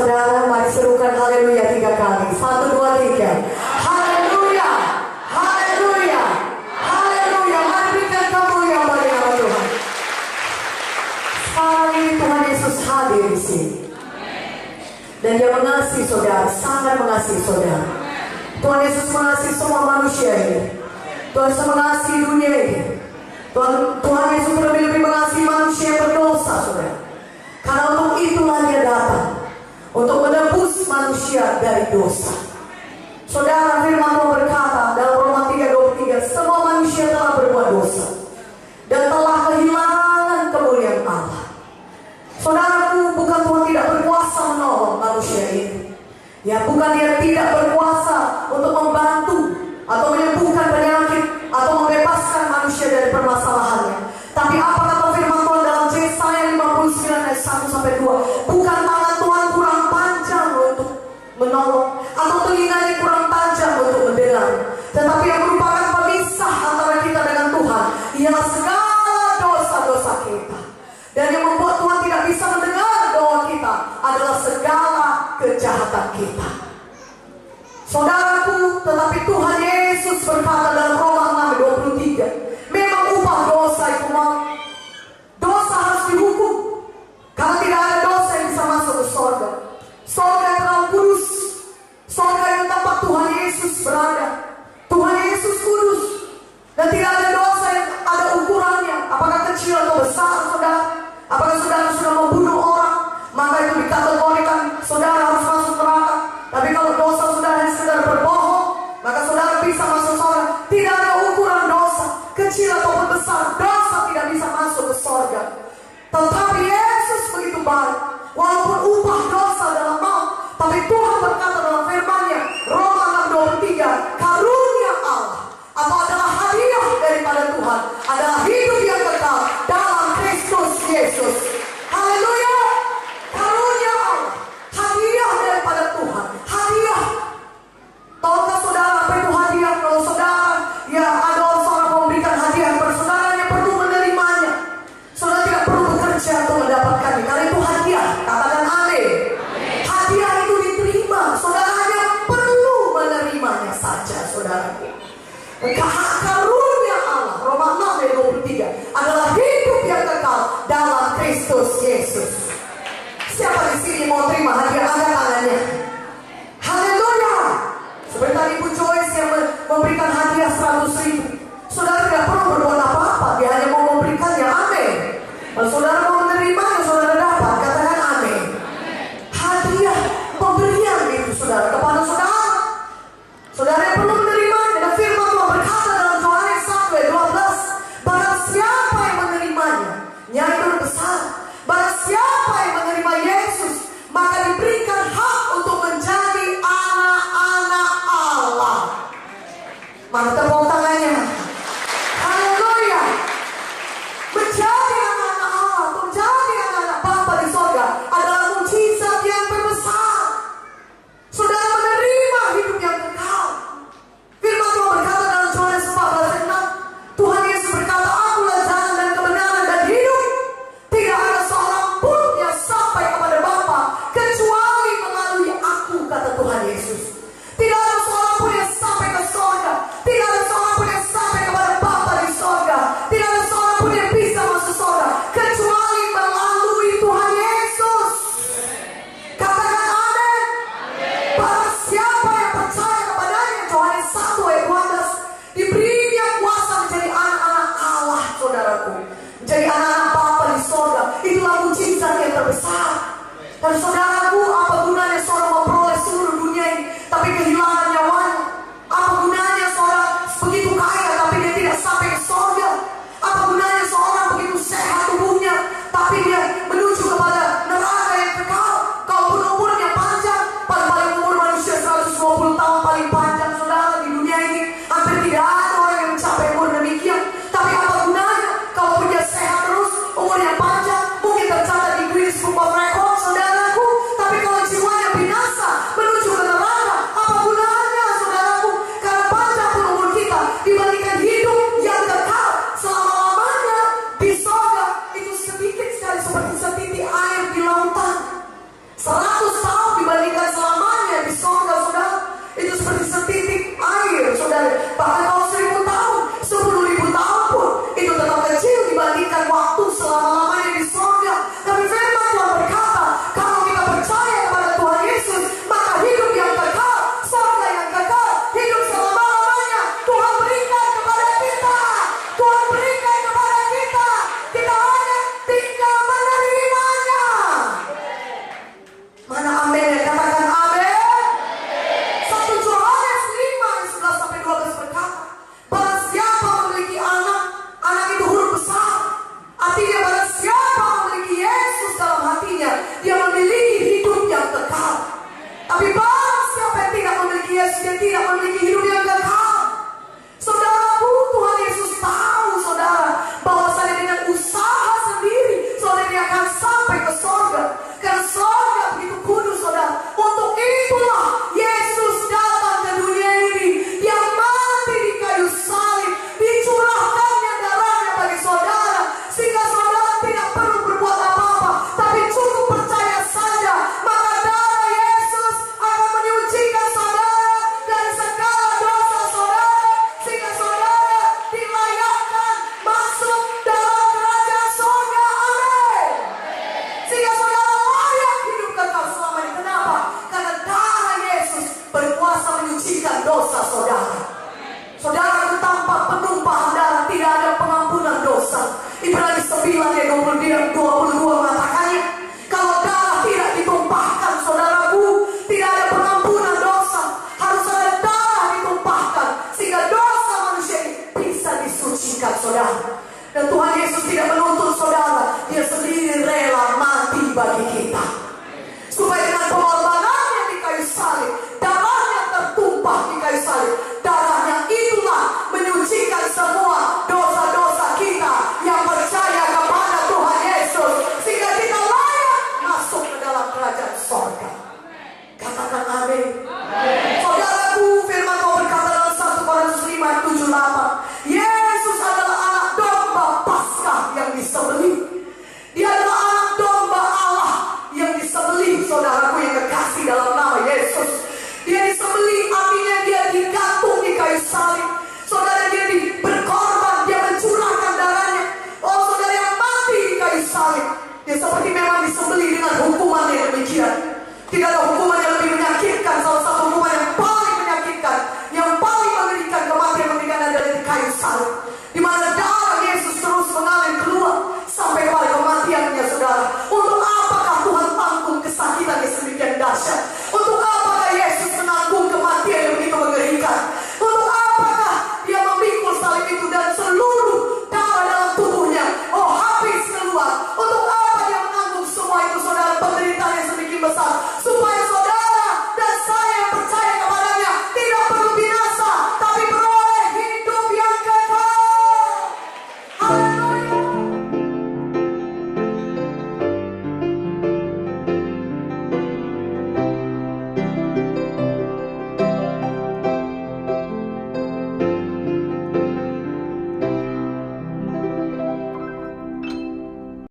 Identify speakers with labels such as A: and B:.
A: Saudara, mari serukan haleluya 3 kali. 1, 2, 3. Haleluya, haleluya, haleluya. Mari berikan kemuliaan bagi nama Tuhan. Sekarang ini Tuhan Yesus hadir di sini. Dan Dia mengasihi saudara, sangat mengasihi saudara. Tuhan Yesus mengasihi semua manusia ini. Tuhan Yesus mengasihi dunia ini. Tuhan Yesus lebih-lebih mengasihi manusia yang berdosa, saudara. Karena untuk itulah Dia datang, untuk menebus manusia dari dosa. Saudara, firman Tuhan berkata dalam Roma 3:23, semua manusia telah berbuat dosa dan telah kehilangan kemuliaan Allah. Saudaraku, bukan Tuhan tidak berkuasa menolong manusia ini. Ya, bukan Dia tidak berkuasa untuk membantu atau menyembuhkan penyakit atau membebaskan manusia dari permasalahannya. Tapi apa kata firman Tuhan dalam Yesaya 59 ayat 1-2? Bukan tangan Tuhan kurang panjang untuk menolong atau telinganya kurang tajam untuk mendengar, tetapi yang merupakan pemisah antara kita dengan Tuhan ialah segala dosa-dosa kita. Dan yang membuat Tuhan tidak bisa mendengar doa kita adalah segala kejahatan kita. Saudaraku, tetapi Tuhan Yesus berkata dalam Roma 6:23, memang upah dosa itu maut. Dosa harus dihukum, karena tidak ada dosa yang bisa masuk ke sorga. Sorga yang terlalu kudus, sorga yang tempat Tuhan Yesus berada. Tuhan Yesus kudus, dan tidak ada dosa yang ada ukurannya, apakah kecil atau besar, saudara. Apakah saudara sudah membunuh orang, maka itu dikategorikan saudara harus masuk neraka. Tapi kalau dosa saudara sekedar berbohong, maka saudara bisa masuk surga. Tidak ada ukuran dosa, kecil ataupun besar, dosa tidak bisa masuk ke surga. Tetapi Yesus begitu baik, walaupun upah dosa adalah maut, tapi Tuhan berkata dalam firman-Nya, Roma 6:23, karunia Allah atau adalah hadiah daripada Tuhan adalah hidup yang kekal dalam Kristus Yesus. Haleluya. Karunia Allah, hadiah daripada Tuhan, hadiah. Tahukah saudara apa itu hadiah? Kalau saudara, ya ada seorang memberikan hadiah kepada saudara, yang perlu menerimanya. Saudara tidak perlu bekerja untuk mendapatkannya, karena itu hadiah. Katakan amin. Hadiah itu diterima, saudara hanya perlu menerimanya saja, saudara. Karunia Allah, Roma 6:23, adalah hidup yang kekal dalam Kristus Yesus. Siapa di sini mau terima hadiah? Angkat tangannya. Haleluya. Sebentar Ibu Joyce yang memberikan hadiah 100.000. Saudara tidak perlu berbuat apa-apa, dia hanya mau memberikannya. Amin. Kalau saudara mau menerimanya, saudara dapat. Katakan amin. Hadiah pemberian itu saudara kepada saudara. Saudara yang perlu menerimanya. Dan firman Tuhan berkata dalam Yohanes 1:12, barang siapa yang menerimanya, yang besar. Barang siapa yang menerima Yesus, maka diberikan hak untuk menjadi anak-anak Allah. Mana tepuk tangannya? Haleluya. Menjadi anak-anak Allah, menjadi anak-anak Bapa di sorga adalah mujizat yang terbesar. Saudara menerima hidup yang kekal. Firman Tuhan berkata dalam Yohanes 14:6, Tuhan Yesus berkata, akulah jalan dan kebenaran dan hidup. Tidak ada seorang pun yang sampai kepada Bapa kecuali melalui aku, kata Tuhan Yesus. Tidak ada seorang pun yang sampai ke sorga. Tidak ada seorang pun yang sampai kepada Bapa di sorga. Tidak ada seorang pun yang bisa masuk sorga kecuali melalui Tuhan Yesus. Katakan amin. Barang siapa yang percaya kepadanya, Yohanes 1:12, diberinya kuasa menjadi anak-anak Allah, saudaraku. Menjadi anak-anak Bapa di sorga. Itulah mujizat yang terbesar. Dan saudaraku, apa gunanya seorang memperoleh seluruh dunia ini tapi kehilangan nyawanya? Apa gunanya seorang begitu kaya tapi dia tidak sampai ke sorga? Apa gunanya seorang begitu sehat tubuhnya tapi dia menuju kepada neraka yang kekal? Kalaupun umurnya panjang, paling umur manusia 120 tahun paling panjang, saudara, di dunia ini hampir tidak ada orang yang mencapai umur demikian. Tapi apa gunanya kalaupun dia sehat terus, umurnya panjang, mungkin tercatat di Guinness Book of Records, saudaraku? Amin ya